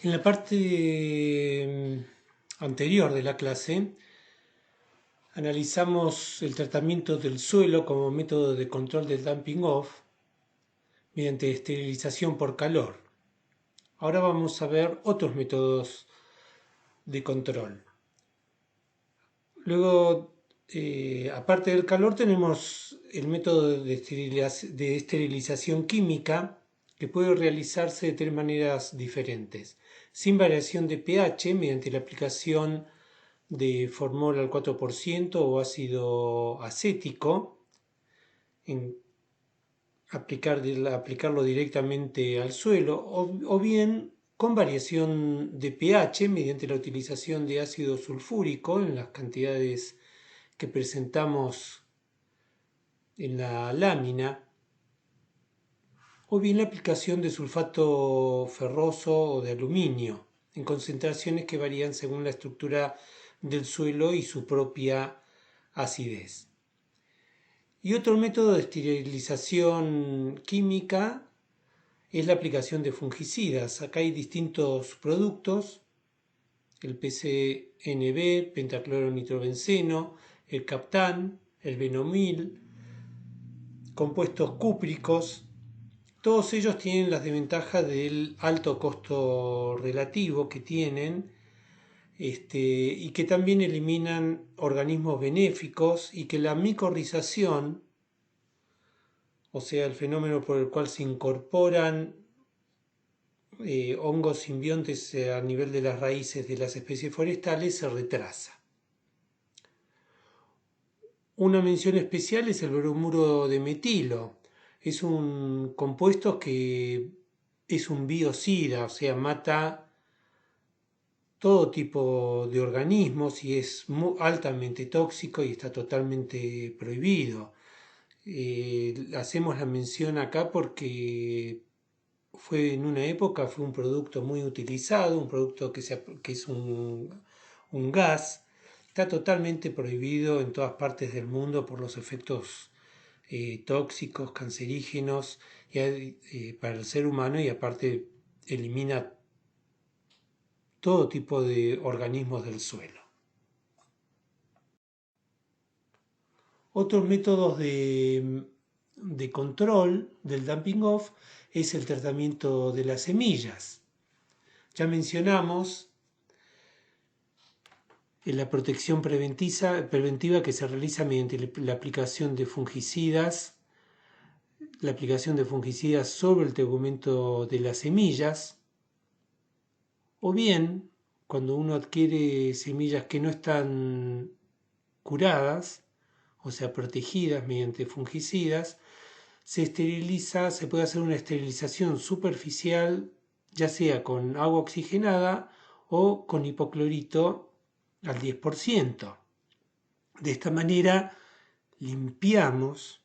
En la parte anterior de la clase analizamos el tratamiento del suelo como método de control del damping off mediante esterilización por calor. Ahora vamos a ver otros métodos de control. Luego, aparte del calor, tenemos el método de esterilización química, que puede realizarse de tres maneras diferentes: sin variación de pH, mediante la aplicación de formol al 4% o ácido acético, aplicarlo directamente al suelo, o bien con variación de pH mediante la utilización de ácido sulfúrico en las cantidades que presentamos en la lámina, o bien la aplicación de sulfato ferroso o de aluminio en concentraciones que varían según la estructura del suelo y su propia acidez. Y otro método de esterilización química es la aplicación de fungicidas. Acá hay distintos productos: el PCNB, pentacloronitrobenceno, el Captan, el Venomil, compuestos cúpricos. Todos ellos tienen las desventajas del alto costo relativo que tienen, y que también eliminan organismos benéficos, y que la micorrización, o sea, el fenómeno por el cual se incorporan hongos simbiontes a nivel de las raíces de las especies forestales, se retrasa. Una mención especial es el bromuro de metilo. Es un compuesto que es un biocida, o sea, mata todo tipo de organismos y es altamente tóxico y está totalmente prohibido. Hacemos la mención acá porque en una época fue un producto muy utilizado, un producto que es un gas. Está totalmente prohibido en todas partes del mundo por los efectos tóxicos, cancerígenos para el ser humano, y aparte elimina todo tipo de organismos del suelo. Otros métodos de control del dumping off es el tratamiento de las semillas. Ya mencionamos la protección preventiva que se realiza mediante la aplicación de fungicidas, sobre el tegumento de las semillas, o bien cuando uno adquiere semillas que no están curadas, o sea, protegidas mediante fungicidas, se puede hacer una esterilización superficial, ya sea con agua oxigenada o con hipoclorito al 10%. De esta manera limpiamos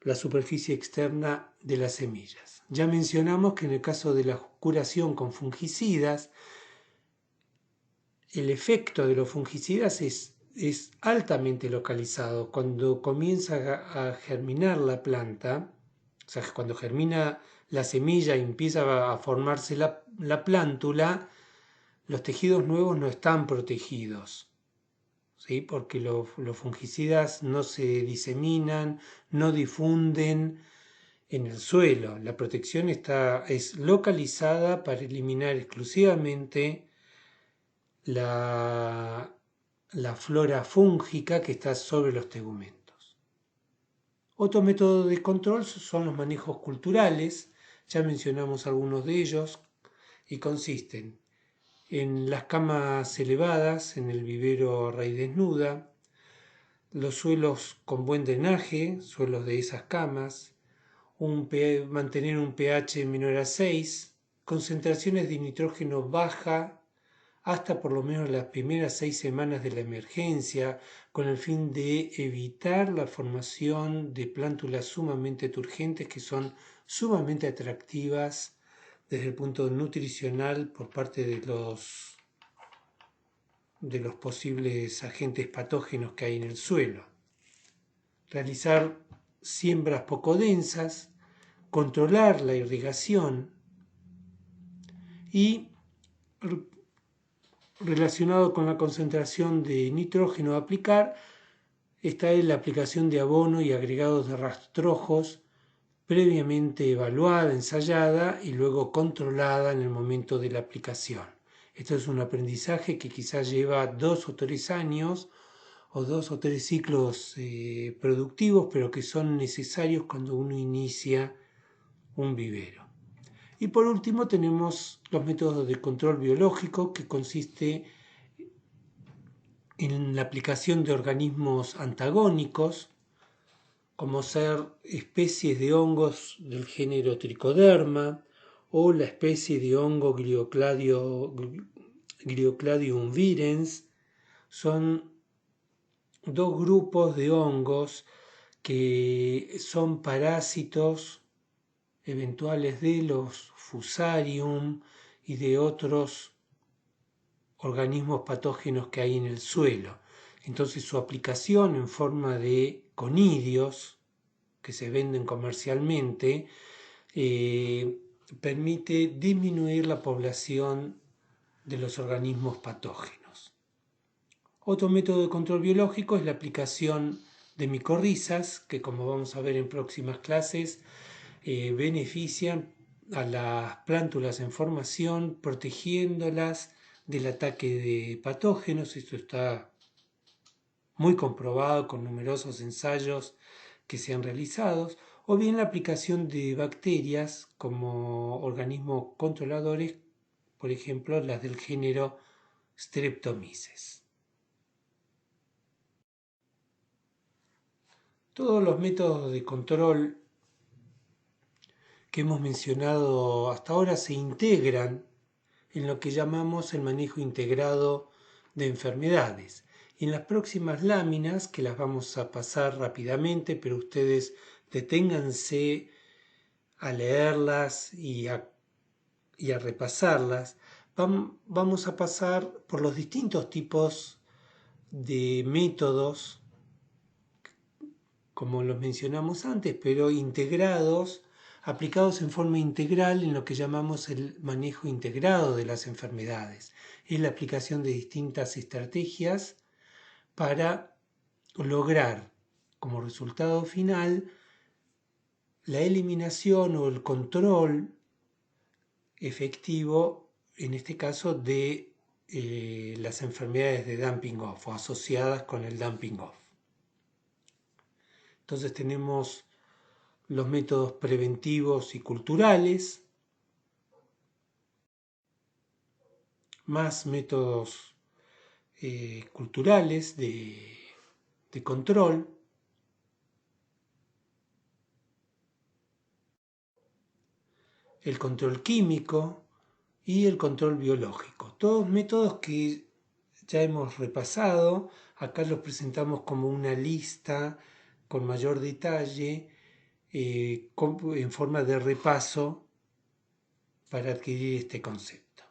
la superficie externa de las semillas. Ya mencionamos que en el caso de la curación con fungicidas, el efecto de los fungicidas es altamente localizado. Cuando comienza a germinar la planta, o sea, cuando germina la semilla y empieza a formarse la plántula, los tejidos nuevos no están protegidos, ¿sí? Porque los fungicidas no se diseminan, no difunden en el suelo. La protección es localizada para eliminar exclusivamente la flora fúngica que está sobre los tegumentos. Otro método de control son los manejos culturales. Ya mencionamos algunos de ellos, y consisten en las camas elevadas, en el vivero a raíz desnuda, los suelos con buen drenaje, suelos de esas camas, mantener un pH menor a 6, concentraciones de nitrógeno baja hasta por lo menos las primeras 6 semanas de la emergencia, con el fin de evitar la formación de plántulas sumamente turgentes que son sumamente atractivas desde el punto nutricional por parte de los posibles agentes patógenos que hay en el suelo. Realizar siembras poco densas, controlar la irrigación Y relacionado con la concentración de nitrógeno a aplicar, esta es la aplicación de abono y agregados de rastrojos previamente evaluada, ensayada y luego controlada en el momento de la aplicación. Esto es un aprendizaje que quizás lleva 2 o 3 años o 2 o 3 ciclos productivos, pero que son necesarios cuando uno inicia un vivero. Y por último tenemos los métodos de control biológico, que consiste en la aplicación de organismos antagónicos, como ser especies de hongos del género Trichoderma o la especie de hongo Gliocladium virens. Son 2 grupos de hongos que son parásitos eventuales de los Fusarium y de otros organismos patógenos que hay en el suelo. Entonces su aplicación en forma de conidios que se venden comercialmente permite disminuir la población de los organismos patógenos. Otro método de control biológico es la aplicación de micorrizas, que como vamos a ver en próximas clases, benefician a las plántulas en formación, protegiéndolas del ataque de patógenos. Esto está muy comprobado con numerosos ensayos que se han realizado, o bien la aplicación de bacterias como organismos controladores, por ejemplo las del género Streptomyces. Todos los métodos de control que hemos mencionado hasta ahora se integran en lo que llamamos el manejo integrado de enfermedades. Y en las próximas láminas, que las vamos a pasar rápidamente, pero ustedes deténganse a leerlas y a repasarlas, vamos a pasar por los distintos tipos de métodos, como los mencionamos antes, pero integrados, aplicados en forma integral en lo que llamamos el manejo integrado de las enfermedades. Es la aplicación de distintas estrategias para lograr como resultado final la eliminación o el control efectivo, en este caso, de las enfermedades de dumping off o asociadas con el dumping off. Entonces tenemos los métodos preventivos y culturales, más métodos culturales de control, el control químico y el control biológico. Todos métodos que ya hemos repasado, acá los presentamos como una lista con mayor detalle, en forma de repaso para adquirir este concepto.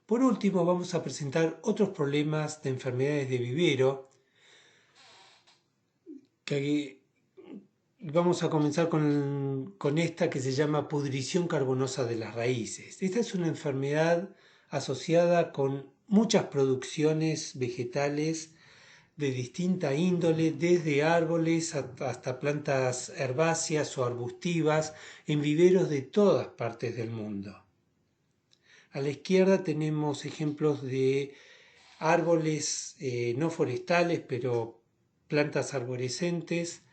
Por último, vamos a presentar otros problemas de enfermedades de vivero, que vamos a comenzar con esta que se llama pudrición carbonosa de las raíces. Esta es una enfermedad asociada con muchas producciones vegetales de distinta índole, desde árboles hasta plantas herbáceas o arbustivas, en viveros de todas partes del mundo. A la izquierda tenemos ejemplos de árboles no forestales, pero plantas arborescentes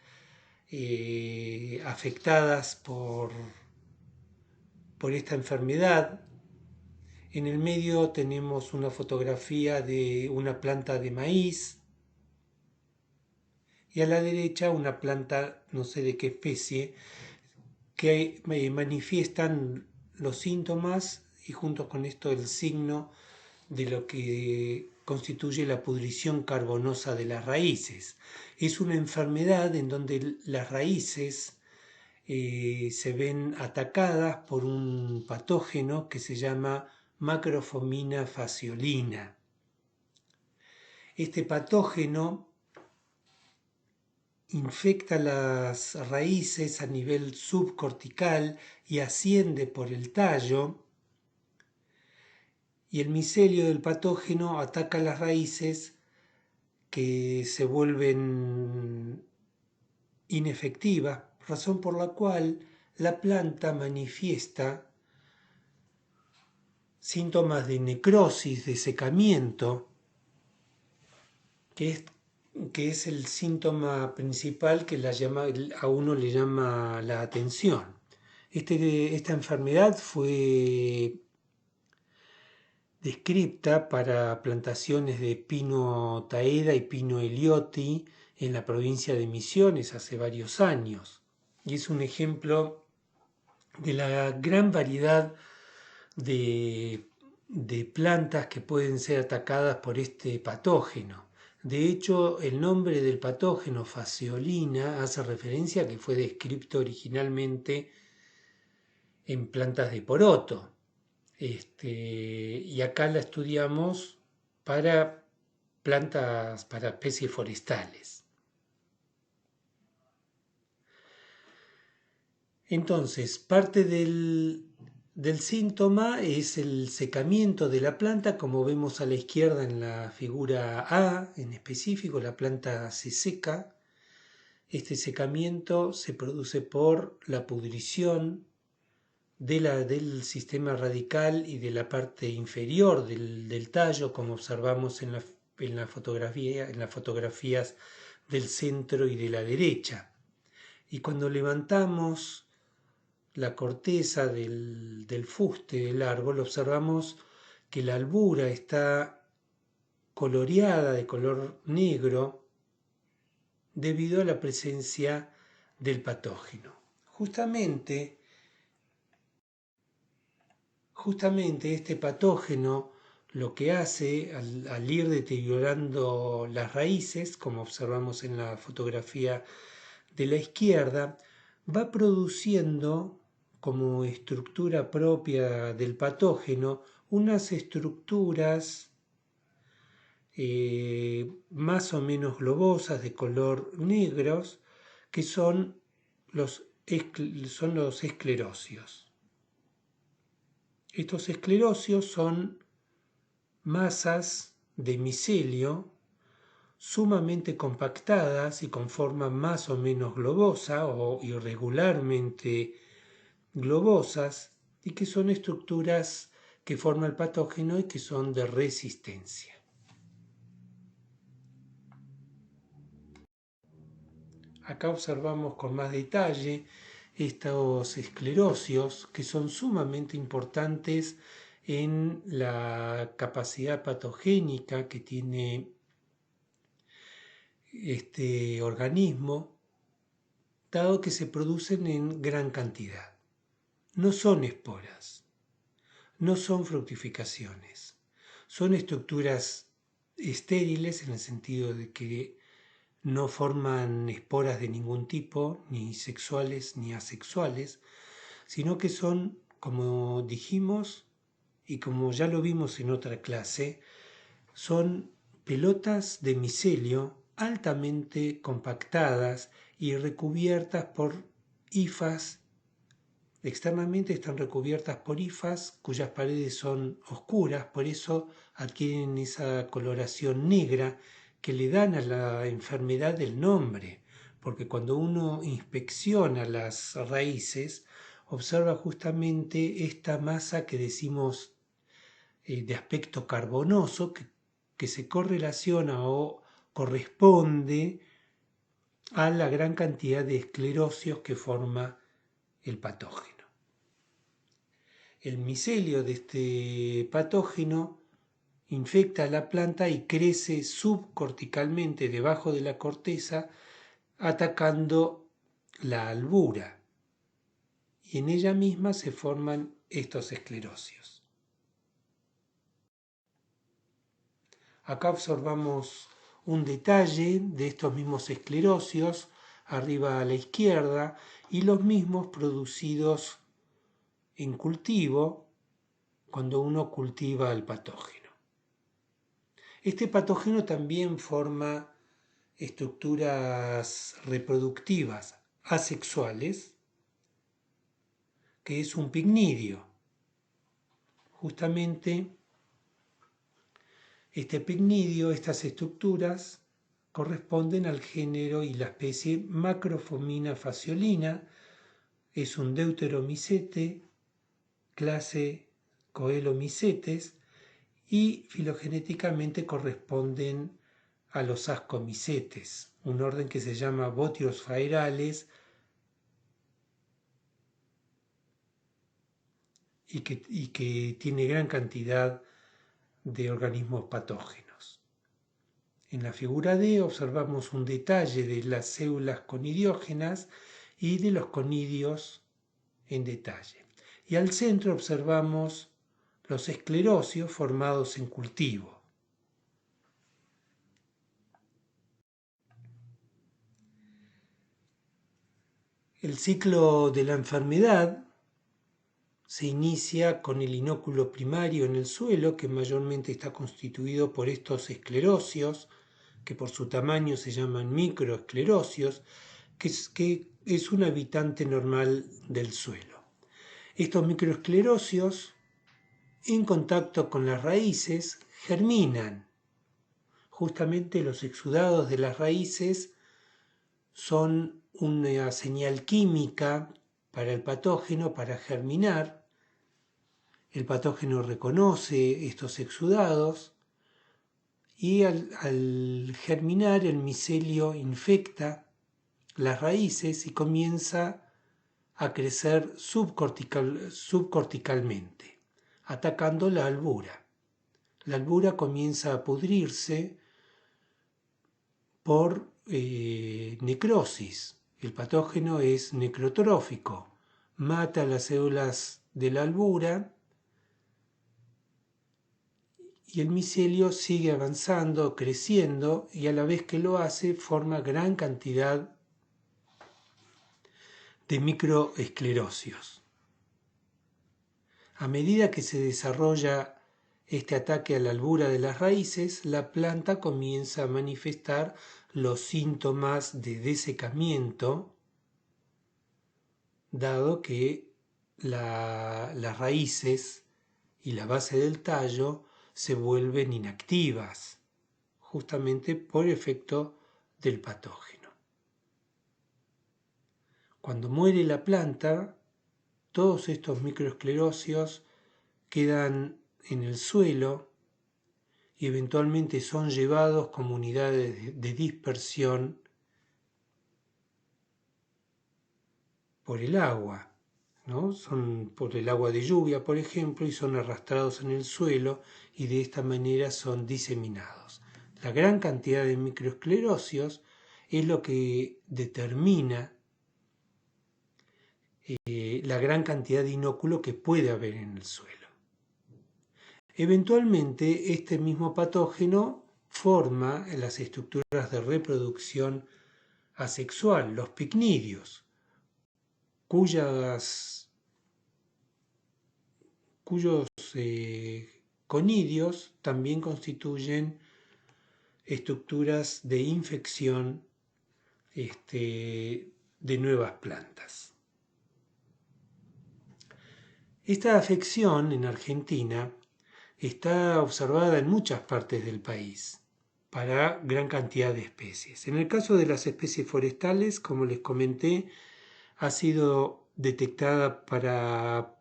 afectadas por esta enfermedad. En el medio tenemos una fotografía de una planta de maíz y a la derecha una planta, no sé de qué especie, que manifiestan los síntomas y junto con esto el signo de lo que constituye la pudrición carbonosa de las raíces. Es una enfermedad en donde las raíces se ven atacadas por un patógeno que se llama Macrofomina fasciolina. Este patógeno infecta las raíces a nivel subcortical y asciende por el tallo, y el micelio del patógeno ataca las raíces que se vuelven inefectivas, razón por la cual la planta manifiesta síntomas de necrosis, de secamiento, que es el síntoma principal que a uno le llama la atención. Esta enfermedad fue descripta para plantaciones de pino taeda y pino elioti en la provincia de Misiones hace varios años. Y es un ejemplo de la gran variedad de plantas que pueden ser atacadas por este patógeno. De hecho, el nombre del patógeno Phaseolina hace referencia a que fue descrito originalmente en plantas de poroto. Y acá la estudiamos para plantas, para especies forestales. Entonces, parte del síntoma es el secamiento de la planta, como vemos a la izquierda en la figura A, en específico, la planta se seca. Este secamiento se produce por la pudrición del sistema radical y de la parte inferior del tallo, como observamos en las fotografías del centro y de la derecha. Y cuando levantamos la corteza del fuste del árbol, observamos que la albura está coloreada de color negro debido a la presencia del patógeno. Justamente este patógeno lo que hace al ir deteriorando las raíces, como observamos en la fotografía de la izquierda, va produciendo como estructura propia del patógeno unas estructuras más o menos globosas de color negros que son los esclerosios. Estos esclerosios son masas de micelio sumamente compactadas y con forma más o menos globosa o irregularmente globosas, y que son estructuras que forma el patógeno y que son de resistencia. Acá observamos con más detalle estos esclerosios que son sumamente importantes en la capacidad patogénica que tiene este organismo, dado que se producen en gran cantidad. No son esporas, no son fructificaciones, son estructuras estériles en el sentido de que no forman esporas de ningún tipo, ni sexuales ni asexuales, sino que son, como dijimos y como ya lo vimos en otra clase, son pelotas de micelio altamente compactadas y recubiertas por hifas. Externamente están recubiertas por hifas cuyas paredes son oscuras, por eso adquieren esa coloración negra que le dan a la enfermedad el nombre, porque cuando uno inspecciona las raíces, observa justamente esta masa que decimos de aspecto carbonoso, que se correlaciona o corresponde a la gran cantidad de esclerosios que forma el patógeno. El micelio de este patógeno infecta a la planta y crece subcorticalmente debajo de la corteza, atacando la albura, y en ella misma se forman estos esclerosios. Acá observamos un detalle de estos mismos esclerosios arriba a la izquierda y los mismos producidos en cultivo cuando uno cultiva el patógeno. Este patógeno también forma estructuras reproductivas asexuales, que es un picnidio. Justamente este picnidio, estas estructuras, corresponden al género y la especie Macrophomina fasciolina. Es un deuteromicete, clase Coelomycetes, y filogenéticamente corresponden a los ascomicetes, un orden que se llama Botiosphaerales y que tiene gran cantidad de organismos patógenos. En la figura D observamos un detalle de las células conidiógenas y de los conidios en detalle. Y al centro observamos los esclerosios formados en cultivo. El ciclo de la enfermedad se inicia con el inóculo primario en el suelo, que mayormente está constituido por estos esclerosios, que por su tamaño se llaman microesclerosios, que es un habitante normal del suelo. Estos microesclerosios, en contacto con las raíces, germinan. Justamente los exudados de las raíces son una señal química para el patógeno para germinar. El patógeno reconoce estos exudados y al germinar el micelio infecta las raíces y comienza a crecer subcorticalmente, atacando la albura. La albura comienza a pudrirse por necrosis. El patógeno es necrotrófico, mata las células de la albura y el micelio sigue avanzando, creciendo, y a la vez que lo hace forma gran cantidad de microesclerosios. A medida que se desarrolla este ataque a la albura de las raíces, la planta comienza a manifestar los síntomas de desecamiento, dado que las raíces y la base del tallo se vuelven inactivas, justamente por efecto del patógeno. Cuando muere la planta, todos estos microesclerosios quedan en el suelo y eventualmente son llevados como unidades de dispersión por el agua, ¿no? Son por el agua de lluvia, por ejemplo, y son arrastrados en el suelo y de esta manera son diseminados. La gran cantidad de microesclerosios es lo que determina la gran cantidad de inóculo que puede haber en el suelo. Eventualmente, este mismo patógeno forma las estructuras de reproducción asexual, los picnidios, cuyos conidios también constituyen estructuras de infección de nuevas plantas. Esta afección en Argentina está observada en muchas partes del país para gran cantidad de especies. En el caso de las especies forestales, como les comenté, ha sido detectada para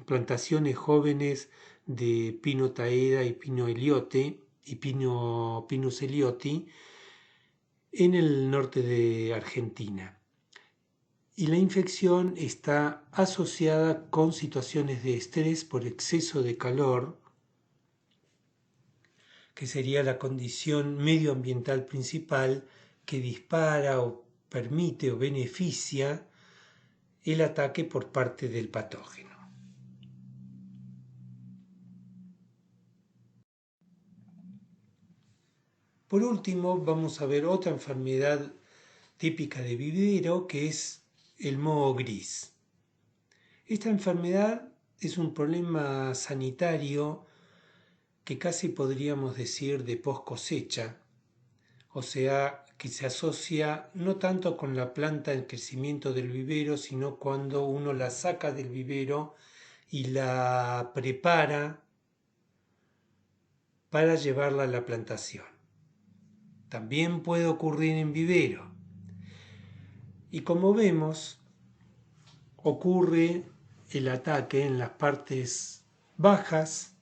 plantaciones jóvenes de pino taeda y pino eliote y Pinus elioti en el norte de Argentina. Y la infección está asociada con situaciones de estrés por exceso de calor, que sería la condición medioambiental principal que dispara o permite o beneficia el ataque por parte del patógeno. Por último, vamos a ver otra enfermedad típica de vivero, que es el moho gris. Esta enfermedad es un problema sanitario que casi podríamos decir de post cosecha, o sea que se asocia no tanto con la planta en crecimiento del vivero, sino cuando uno la saca del vivero y la prepara para llevarla a la plantación. También puede ocurrir en vivero. Y como vemos, ocurre el ataque en las partes bajas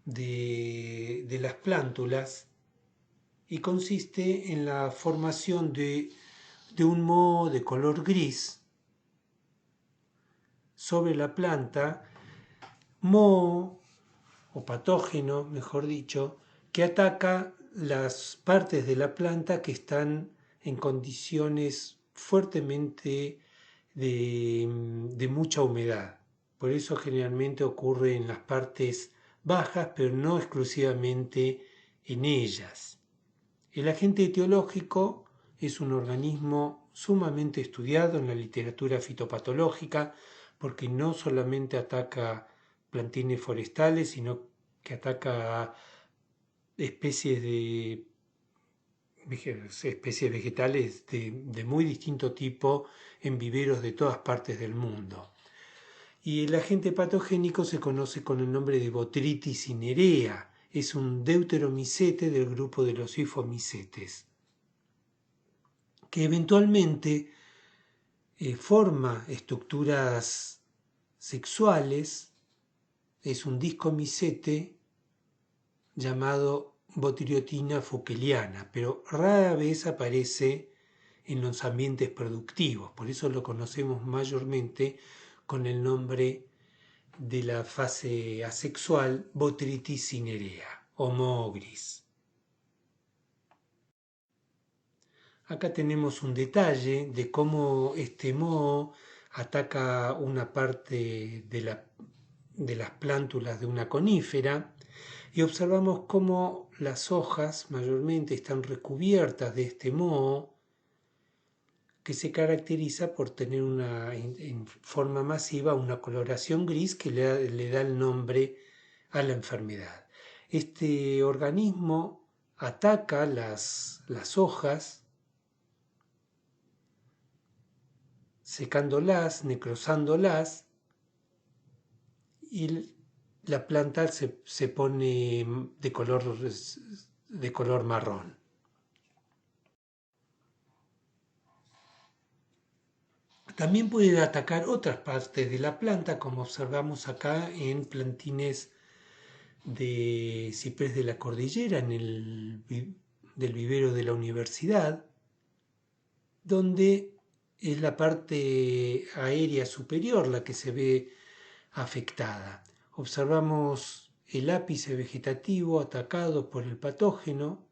de las plántulas y consiste en la formación de un moho de color gris sobre la planta, moho o patógeno, mejor dicho, que ataca las partes de la planta que están en condiciones fuertemente de mucha humedad. Por eso generalmente ocurre en las partes bajas, pero no exclusivamente en ellas. El agente etiológico es un organismo sumamente estudiado en la literatura fitopatológica porque no solamente ataca plantines forestales, sino que ataca a especies vegetales de muy distinto tipo en viveros de todas partes del mundo. Y el agente patogénico se conoce con el nombre de Botrytis cinerea. Es un deuteromicete del grupo de los hifomicetes, que eventualmente forma estructuras sexuales. Es un discomicete llamado Botrytina fuchsiana, pero rara vez aparece en los ambientes productivos. Por eso lo conocemos mayormente con el nombre de la fase asexual Botrytis cinerea o moho gris. Acá tenemos un detalle de cómo este moho ataca una parte de las plántulas de una conífera y observamos cómo las hojas mayormente están recubiertas de este moho que se caracteriza por tener en forma masiva una coloración gris que le da el nombre a la enfermedad. Este organismo ataca las hojas secándolas, necrosándolas, y la planta se pone de color marrón. También puede atacar otras partes de la planta, como observamos acá en plantines de ciprés de la cordillera, del vivero de la universidad, donde es la parte aérea superior la que se ve afectada. Observamos el ápice vegetativo atacado por el patógeno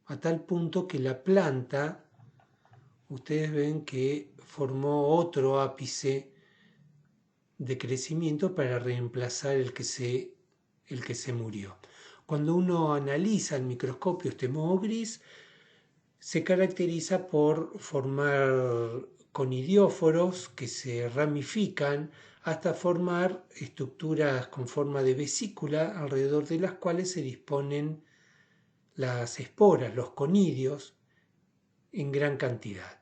a tal punto que la planta, ustedes ven que formó otro ápice de crecimiento para reemplazar el que se murió. Cuando uno analiza al microscopio este moho gris, se caracteriza por formar conidióforos que se ramifican hasta formar estructuras con forma de vesícula alrededor de las cuales se disponen las esporas, los conidios, en gran cantidad.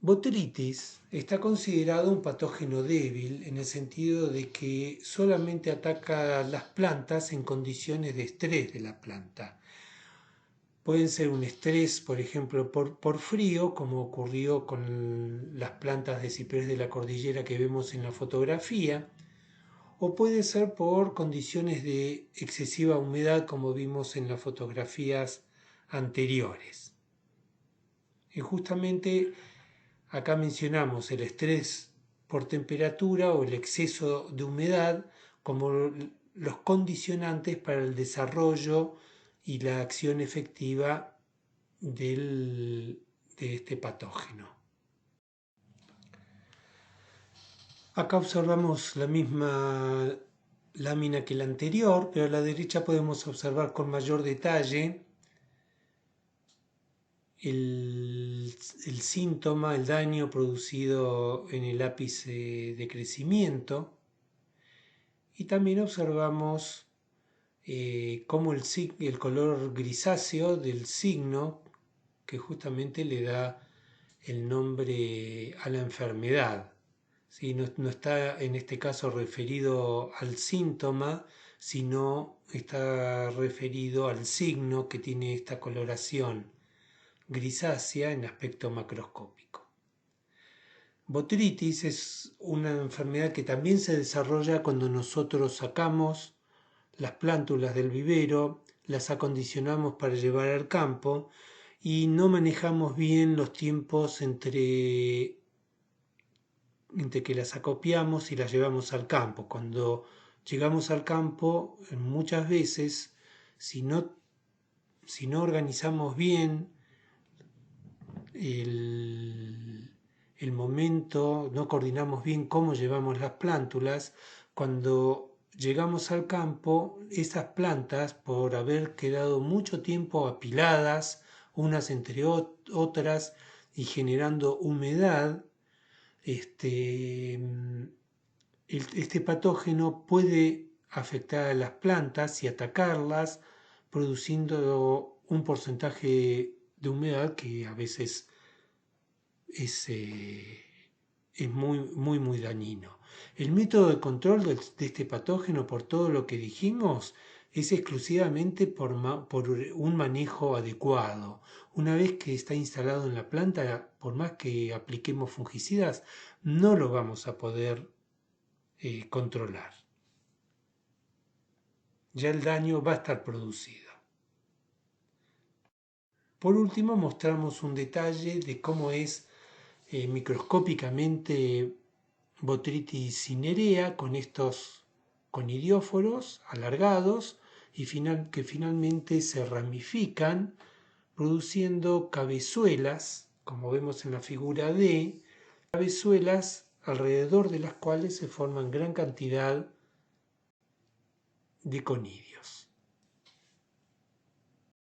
Botrytis está considerado un patógeno débil en el sentido de que solamente ataca las plantas en condiciones de estrés de la planta. Pueden ser un estrés, por ejemplo, por frío, como ocurrió con las plantas de ciprés de la cordillera que vemos en la fotografía, o puede ser por condiciones de excesiva humedad, como vimos en las fotografías anteriores. Y justamente acá mencionamos el estrés por temperatura o el exceso de humedad como los condicionantes para el desarrollo y la acción efectiva de este patógeno. Acá observamos la misma lámina que la anterior, pero a la derecha podemos observar con mayor detalle el síntoma, el daño producido en el ápice de crecimiento, y también observamos como el color grisáceo del signo que justamente le da el nombre a la enfermedad. ¿Sí? No está en este caso referido al síntoma, sino está referido al signo que tiene esta coloración grisácea en aspecto macroscópico. Botrytis es una enfermedad que también se desarrolla cuando nosotros sacamos las plántulas del vivero, las acondicionamos para llevar al campo y no manejamos bien los tiempos entre que las acopiamos y las llevamos al campo. Cuando llegamos al campo, muchas veces, si no organizamos bien el momento, no coordinamos bien cómo llevamos las plántulas, cuando llegamos al campo, esas plantas, por haber quedado mucho tiempo apiladas, unas entre otras, y generando humedad, este patógeno puede afectar a las plantas y atacarlas, produciendo un porcentaje de humedad que a veces es muy dañino. El método de control de este patógeno, por todo lo que dijimos, es exclusivamente por un manejo adecuado. Una vez que está instalado en la planta, por más que apliquemos fungicidas, no lo vamos a poder controlar. Ya el daño va a estar producido. Por último, mostramos un detalle de cómo es microscópicamente Botrytis cinerea con estos conidióforos alargados y que finalmente se ramifican produciendo cabezuelas, como vemos en la figura D, cabezuelas alrededor de las cuales se forman gran cantidad de conidios.